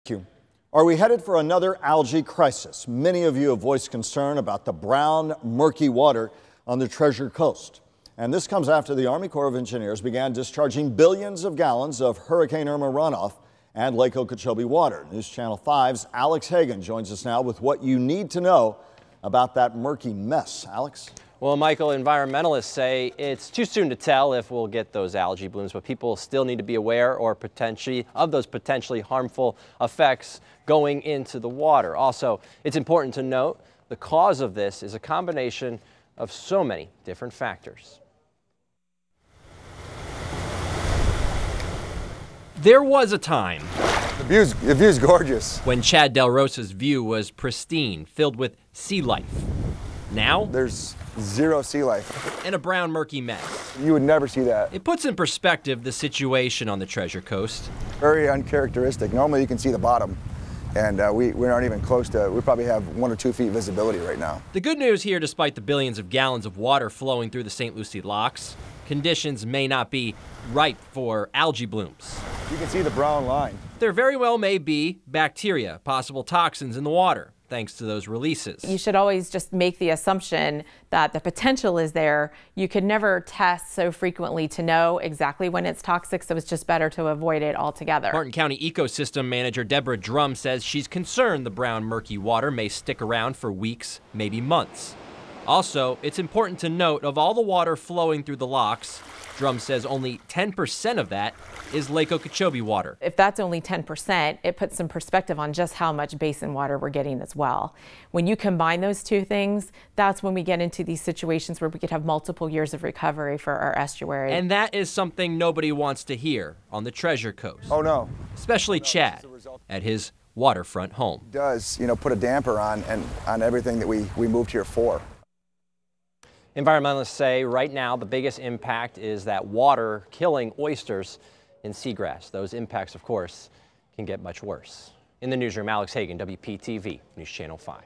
Thank you. Are we headed for another algae crisis? Many of you have voiced concern about the brown, murky water on the Treasure Coast. And this comes after the Army Corps of Engineers began discharging billions of gallons of Hurricane Irma runoff and Lake Okeechobee water. News Channel 5's Alex Hagan joins us now with what you need to know about that murky mess. Alex? Well, Michael, environmentalists say it's too soon to tell if we'll get those algae blooms, but people still need to be aware of those potentially harmful effects going into the water. Also, it's important to note the cause of this is a combination of so many different factors. There was a time. The view's gorgeous. When Chad Del Rosa's view was pristine, filled with sea life. Now, there's zero sea life. And a brown, murky mess. You would never see that. It puts in perspective the situation on the Treasure Coast. Very uncharacteristic. Normally you can see the bottom, and we aren't even close to, we probably have 1 or 2 feet visibility right now. The good news here, despite the billions of gallons of water flowing through the St. Lucie Locks, conditions may not be ripe for algae blooms. You can see the brown line. There very well may be bacteria, possible toxins in the water, thanks to those releases. You should always just make the assumption that the potential is there. You could never test so frequently to know exactly when it's toxic, so it's just better to avoid it altogether. Marin County Ecosystem Manager Deborah Drum says she's concerned the brown, murky water may stick around for weeks, maybe months. Also, it's important to note of all the water flowing through the locks, Drum says only 10% of that is Lake Okeechobee water. If that's only 10%, it puts some perspective on just how much basin water we're getting as well. When you combine those two things, that's when we get into these situations where we could have multiple years of recovery for our estuary. And that is something nobody wants to hear on the Treasure Coast. Oh no. Especially Chad at his waterfront home. It does, put a damper on everything that we moved here for. Environmentalists say right now the biggest impact is that water killing oysters in seagrass. Those impacts, of course, can get much worse. In the newsroom, Alex Hagan, WPTV, News Channel 5.